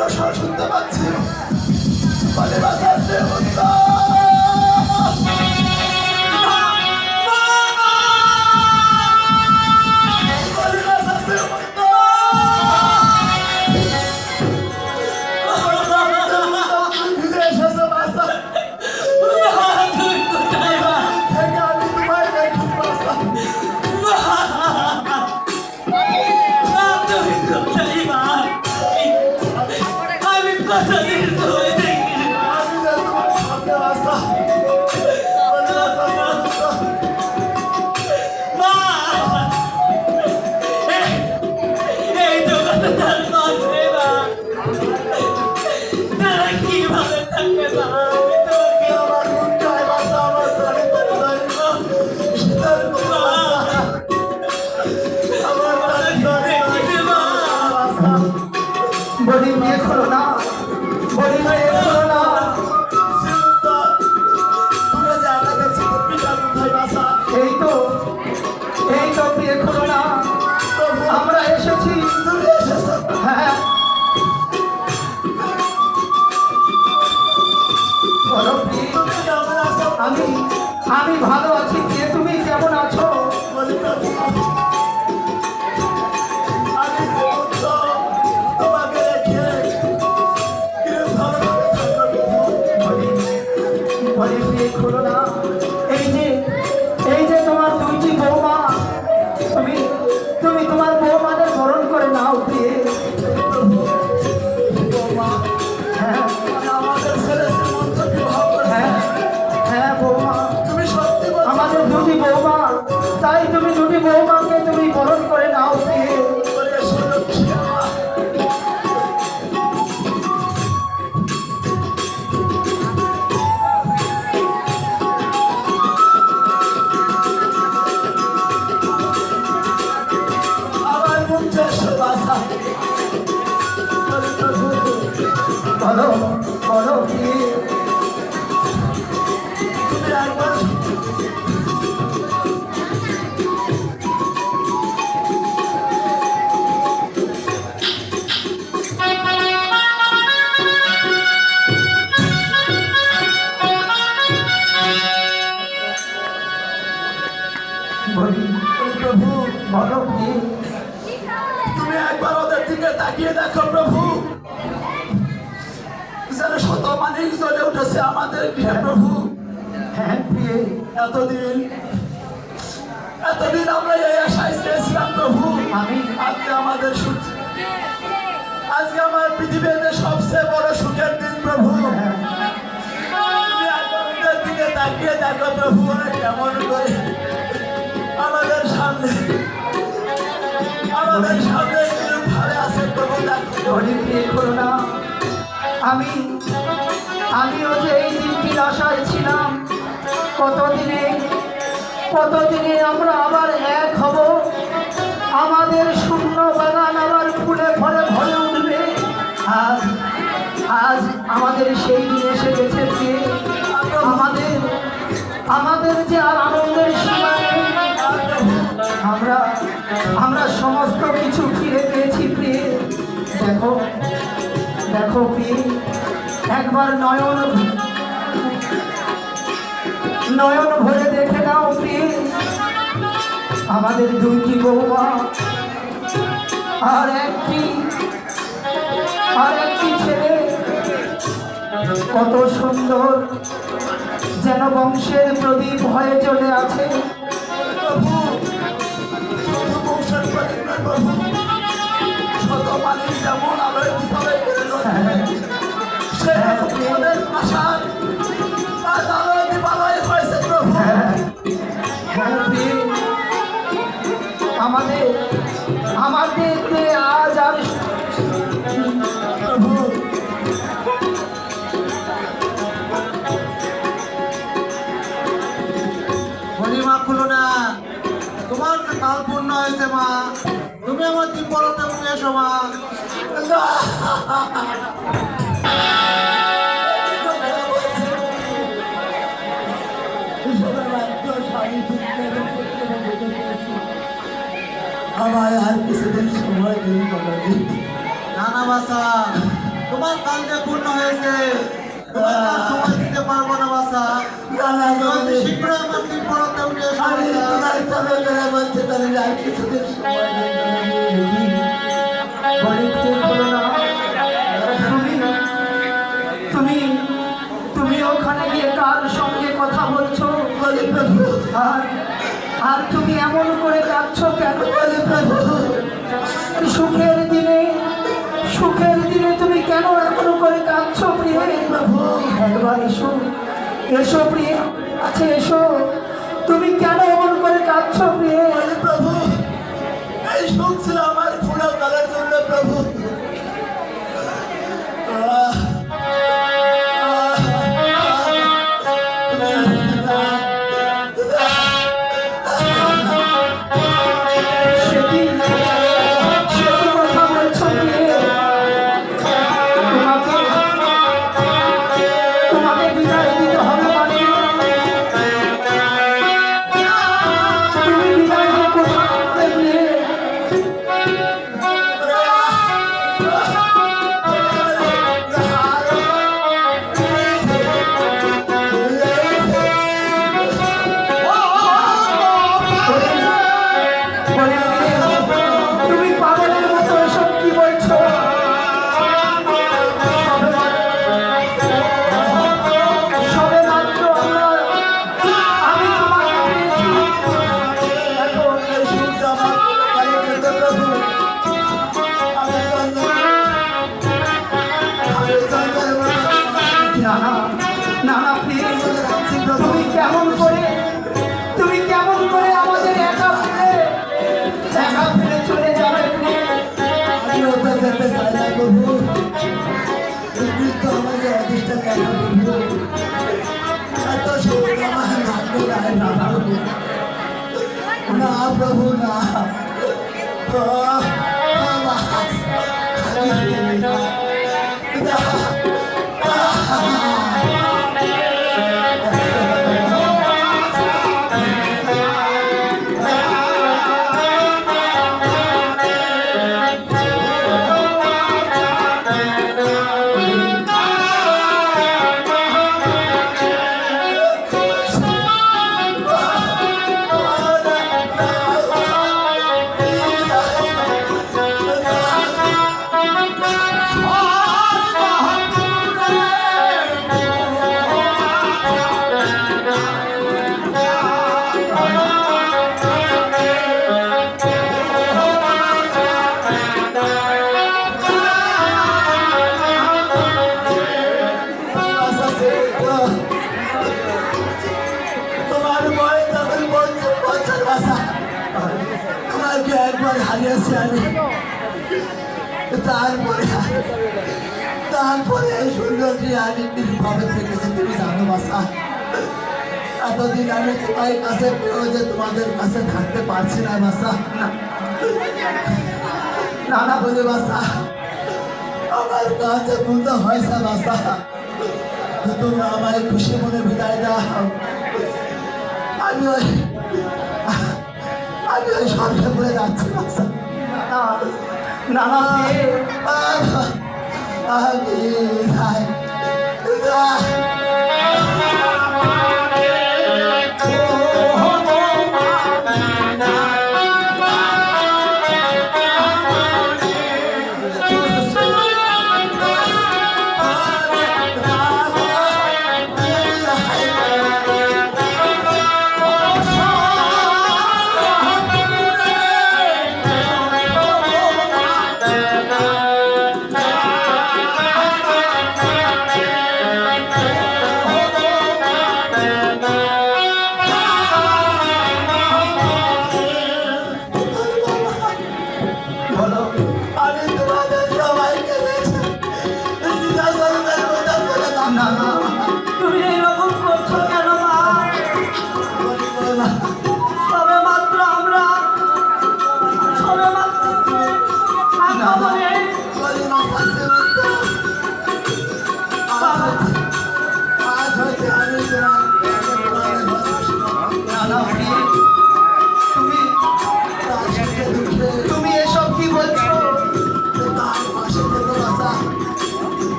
কণ্ঠস্বর শুনতে পাচ্ছি। বলে বাঁচাচ্ছে উত্তম। আমি ভালো আছি, যে তুমি কেমন আছো? এই যে তোমার দুইটি বৌমা, তুমি তোমার বৌমাদের বরণ করে নাও প্রিয়ে। হ্যাঁ বৌমা, আমাদের দুটি বৌমা, তাই তুমি দুটি বৌমাকে তুমি বরণ করে নাও প্রিয়ে। বলো বলো প্রিয়ে। প্রভু বলো প্রিয়ে। তুমি একবার ওদের দিকে তাকিয়ে দেখো প্রভু, যেন শত মানুষ জ্বলে উঠেছে আমাদের গৃহে প্রভু। হ্যাঁ প্রিয়ে, এতদিন আমরা এই আশায় চেয়েছিলাম প্রভু। আমি আজকে আমাদের সুখ, আজকে আমার পৃথিবীতে সবচেয়ে বড় সুখের দিন প্রভু। তুমি একবার ওদের দিকে তাকিয়ে দেখো প্রভু, ওরা কেমন করে আমাদের সামনে ভালো আছে প্রভু। প্রিয়ে করো না। আমিও যে এই দিনটির আশায় ছিলাম, কতদিনে আমরা আবার এক হব, আমাদের শূন্য বাগান আবার ফুলে ফলে ভরে উঠবে। আজ আমাদের সেই দিন এসে গেছে যে আমাদের যে আর আনন্দের সীমা নেই। আমরা সমস্ত কিছু ফিরে পেয়েছি প্রিয়ে। দেখো প্রিয়ে, একবার নয়ন ভরে দেখে নাও প্রিয়ে, আমাদের দুইটি বৌমা আর একটি ছেলে, কত সুন্দর, যেন বংশের প্রদীপ হয়ে চলে আছে। শত মানুষ যেমন আলোয় বিফলে গেল, আমাদের আশার আলোয় বিফলে হয়েছে প্রভু। আমাদের আজ আর প্রভু মা খুলো না, তোমার কাল পূর্ণ হয়েছে মা, তুমি আমার দিব্যরতে উঠে এসো মা। আমায় আর কিছুদিন সময় দিন। না না বাসা, তোমার কাল যে পূর্ণ হয়েছে তোমাকে আর সময় দিতে পারবো না বাসা। না না তুমি শীঘ্রই আমার তিন পরতে উঠে এসো আমি বাছা। তোমার চলে গেলে বলছে তাহলে আর কিছুদিন সময় নেই। গরিবদের বলো না, তুমি তুমি তুমি ওখানে গিয়ে কার সঙ্গে কথা বলছো? বলি প্রভু, আর আর তুমি এমন করে কাঁদছো কেন? বলি প্রভু, সুখের দিনে তুমি কেন এমন করে কাঁদছো প্রিয়? প্রভু একবার এসো, এসো প্রিয়, আচ্ছা এসো, তুমি কেন এমন করে কাঁদছো প্রিয়? বলি প্রভু, এই সুখ ছিল আমার ফুলো কালের জন্য প্রভু। আহ, সে কি কথা বলছো প্রিয়? তোমাকে বিদায় দিতে হবে মানে? তুমি বিদায় দিয়ে কোথায় যাবে প্রিয়? তুমি পাগলের মতো এসব কি বলছো? সবে মাত্র আমি তোমাকে পেয়েছি। এখন এই সুখ যে আমার ফুলো কালের জন্য প্রভু। আমি জঙ্গলের মতো না না না না প্লিজ, তুমি কেমন করে আমাদের একা ফেলে চলে যাবে প্লিজ? আমি ওটা যেতে চাই না প্রভু। কিন্তু আমাকে অদৃষ্ট কেন প্রভু? এত সুখ আমার ভাগ্য গায়ে না প্রভু। না প্রভু না। তোমার বয়স যখন বছর বাসা, তোমাকে একবার হারিয়েছি আমি। তারপরে এই সুন্দরটি আমি ভাবে থেকেছি তুমি জানো বাসা। এতদিন আমি তোমার কাছে পেয়েও যে তোমাদের কাছে থাকতে পারছি না বাসা। না না বলে বাসা, আমার কাছে বলতে হয়েছে বাসা। তোমরা আমায় খুশি মনে বিদায় দাও। আমি ওই স্বর্গে পড়ে যাচ্ছি বাসা। না না প্রিয়,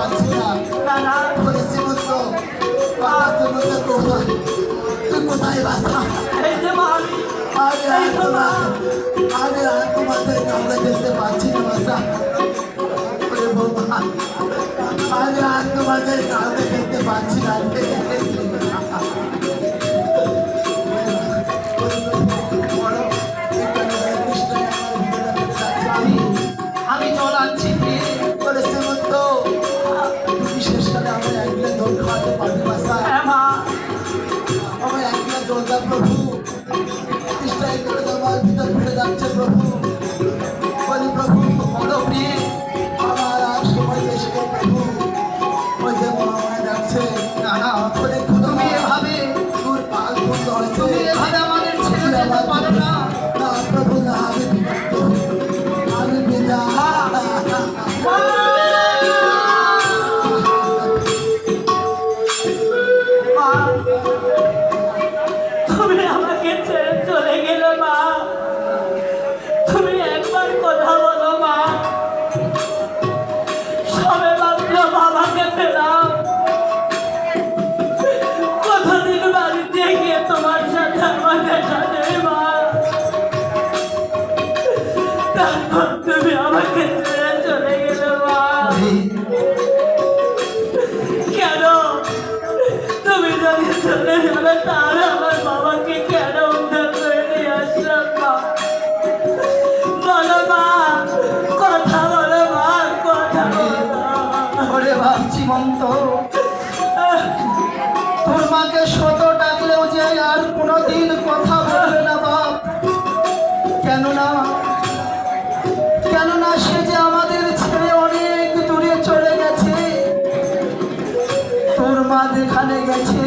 পারছি না। না না ওরে শ্রীমন্ত, কোথায় তুই কোথায় বাসা? এই যে মা এই তো মা। আমি আর তোমাদের কাউকে দেখতে পাচ্ছি না বাসা। ওরে বৌমা, আমি আর তোমাদের কাউকে দেখতে পাচ্ছি না। আমি জল আনছি ওরে শ্রীমন্ত, তুমি শেষকালে আমার একদিন জল খাওয়াতে পারবে বাসা? হ্যাঁ মা আমার একদিন জল দাও প্রভু। চেষ্টায় করে আমার ভিতর ফিরে যাচ্ছে প্রভু। বলি প্রভু, বলো প্রিয় আমার আর সময় বেশি নেই প্রভু। ওই যে মহামায় ডাকছে, না না ওরে তুমি এভাবে তোর পাল বন্ধ হয়েছে। তুমি এভাবে আমাদের ছেড়ে যেতে পারো না। না প্রভু, না, আমি বিদা। মা তুমি আমাকে ছেড়ে চলে গেলে মা। তুমি একবার কথা বলো মা। সবে মাত্র বাবাকে পেলাম, কতদিন বাড়িতে গিয়ে তোমার সাথে আমার দেখা নেই মা। তারপর তুমি আমাকে ছেড়ে চলে গেলে মা। কেন তুমি যদি চলে যাবে তাহলে আমার বাবাকে কেন উদ্ধার করে নিয়ে আসলাম মা? বলো মা, কথা বলো মা, কথা বলো। ওরে ভাবছি মন্ত, তোর মাকে শত ডাকলেও যে আর কোনোদিন কথা বলবে না বাপ। কেননা সে যে আমাদের ছেড়ে অনেক দূরে চলে গেছে। তোর মা যেখানে গেছে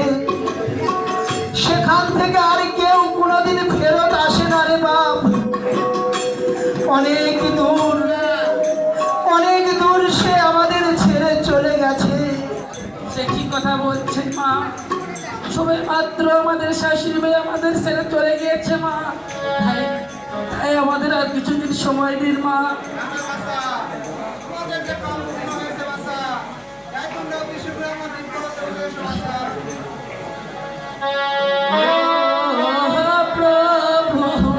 সেখান থেকে আর কেউ কোনোদিন ফেরত আসে না রে বাপ। অনেক দূর সে আমাদের ছেড়ে চলে গেছে। সে কি কথা বলছেন মা? সবে মাত্র আমাদের শাশুড়ি মেয়ে আমাদের ছেড়ে চলে গিয়েছে মা। তাই আমাদের আর কিছুদিন সময় দিন মা। তোমাদের যে কাল পূর্ণ হয়েছে বাসা, তাই তোমরা বিশেষ করে আমার দিন চলে এসো বাসা। প্রভু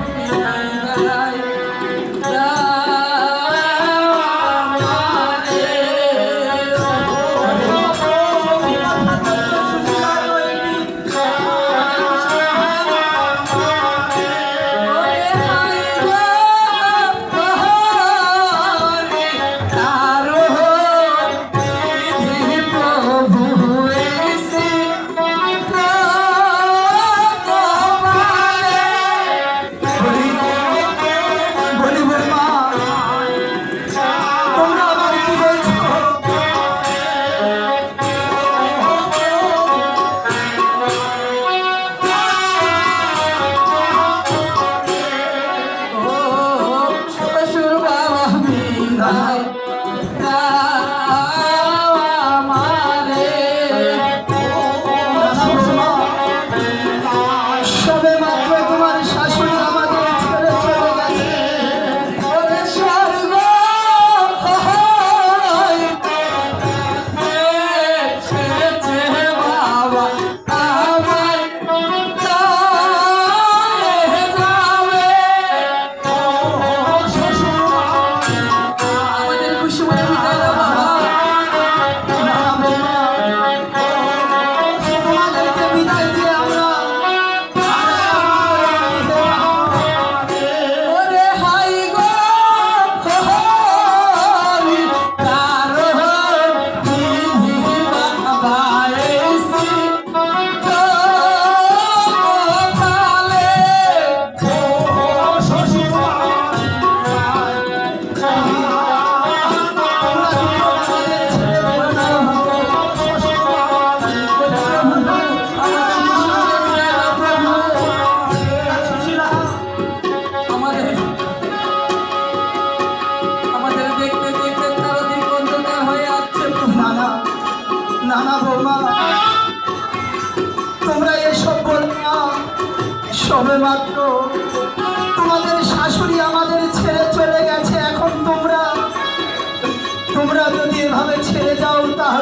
সবে মাত্র তোমাদের শাশুড়ি আমাদের ছেড়ে চলে গেছে। এখন তোমরা যদি এভাবে ছেড়ে যাও তাহলে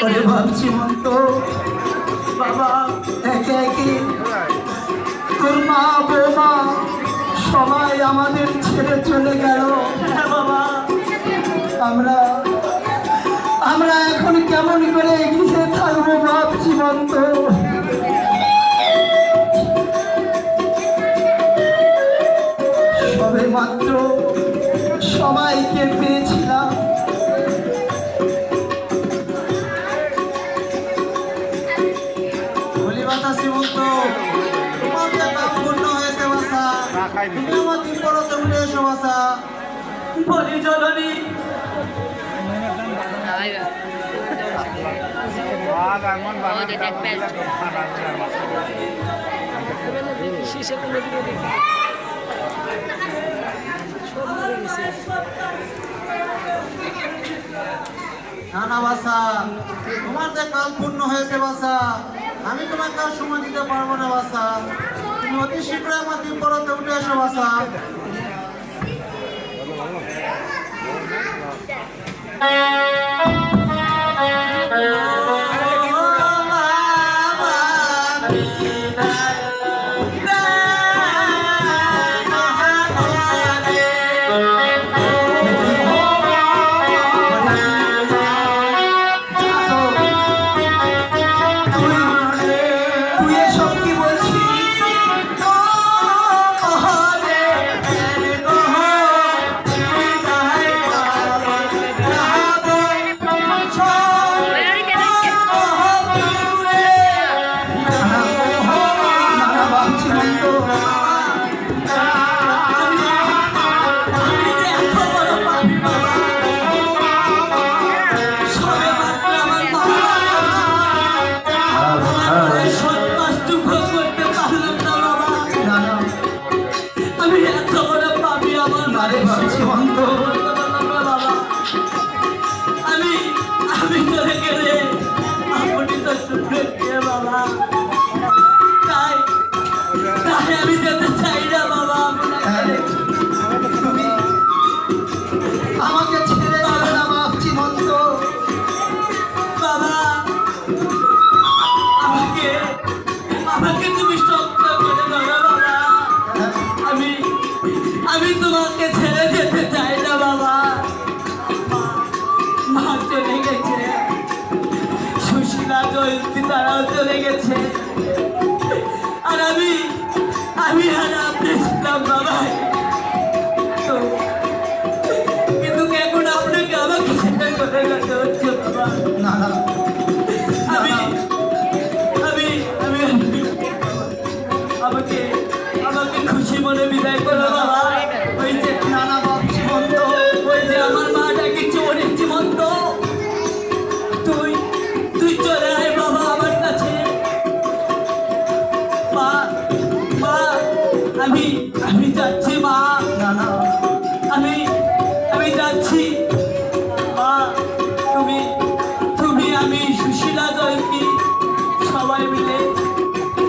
ওরে ভাবছি মন্ত বাবা, একে একে তোর মা বৌমা সবাই আমাদের ছেড়ে চলে গেল। হ্যাঁ বাবা, আমরা এখন কেমন করে এগিয়ে থাকবো ভাবছি মন্ত। সবে মাত্র সবাইকে পেয়েছিলাম, বলি বাসা শ্রীমন্ত, তোমার যে কাম পূর্ণ হয়েছে বাসা, তুমি আমার দিন পরতে উঠে এসো বাসা। বলি জননী না না বাসা, তোমার যে কাল পূর্ণ হয়েছে বাসা, আমি তোমাকে আর সময় দিতে পারবো না বাসা। তুমি অতি শীঘ্রই আমার দিন পরতে উঠে এসো বাসা। তুই এসব কি বলছিস? আমাকে ছেড়ে যাবে না ভাবছি মন্ত। আমাকে তুমি শক্ত করে ধরো বাবা। আমি তোমাকে ছেড়ে যেতে চাই না বাবা। মা চলে গেছে, সুশীলা জয়ন্তী তারাও চলে গেছে, আর আমি আর আপনি ছিলাম বাবা। তো কিন্তু এখন আপনাকে আমাকে ছেড়ে চলে যেতে হচ্ছে বাবা। না না আমি আমাকে খুশি মনে বিদায় করো বাবা। ওই যে নানা ভাবছি মন্ত। ওই যে আমার মাটা কিছু অনেক মন্ত, তুই চলে আয় বাবা আমার কাছে। মা আমি যাচ্ছি মা। না না আমি যাচ্ছি মা। তুমি আমি সুশীলা জয়ন্তী সবাই মিলে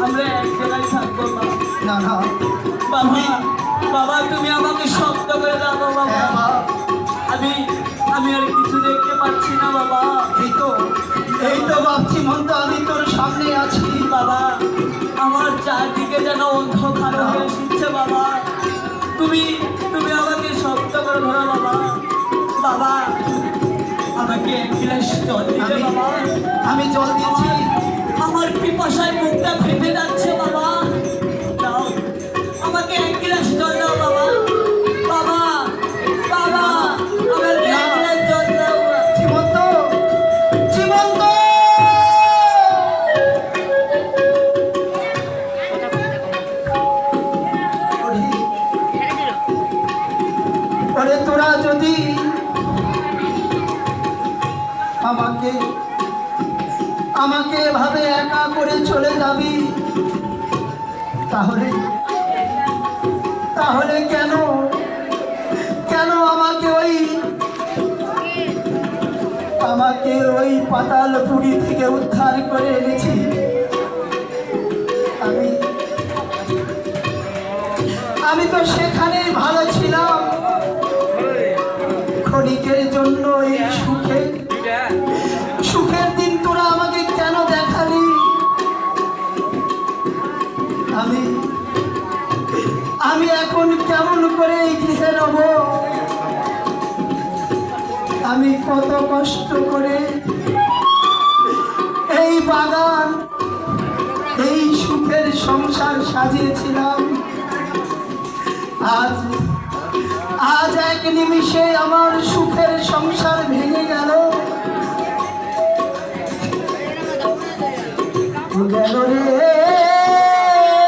আমরা এক জায়গায় থাকবো মা। না না বাবা তুমি আমাকে শক্ত করে দাও বাবা। হ্যাঁ মা, আমি আর কিছু দেখতে পাচ্ছি না বাবা। এই তো ভাবছি মন্ত, আমি তোর সামনে আছি বাবা আমার চারদিকে যেন অন্ধকার হয়ে আসছে বাবা। তুমি আমাকে শক্ত করে ধরো বাবা। বাবা আমাকে এক গ্লাস জল দিবে বাবা। আমি জল দিচ্ছি। আমার পিপাসায় মুখটা ফেটে যাচ্ছে বাবা। দাও আমাকে এক গ্লাস জল দাও বাবা। বাবা আমাকে এক গ্লাস জল দাও। জীবন্ত ওরে তোরা যদি আমাকে এভাবে একা করে চলে যাবি, তাহলে কেন আমাকে ওই পাতালপুরি থেকে উদ্ধার করে এনেছি। আমি তো সেখানেই ভালো ছিলাম, ক্ষণিকের জন্য এই সুখের দিন এখন কেমন করে এই গৃহে রব? আমি কত কষ্ট করে এই বাগান, এই সুখের সংসার সাজিয়েছিলাম। আজ আজ এক নিমিষে আমার সুখের সংসার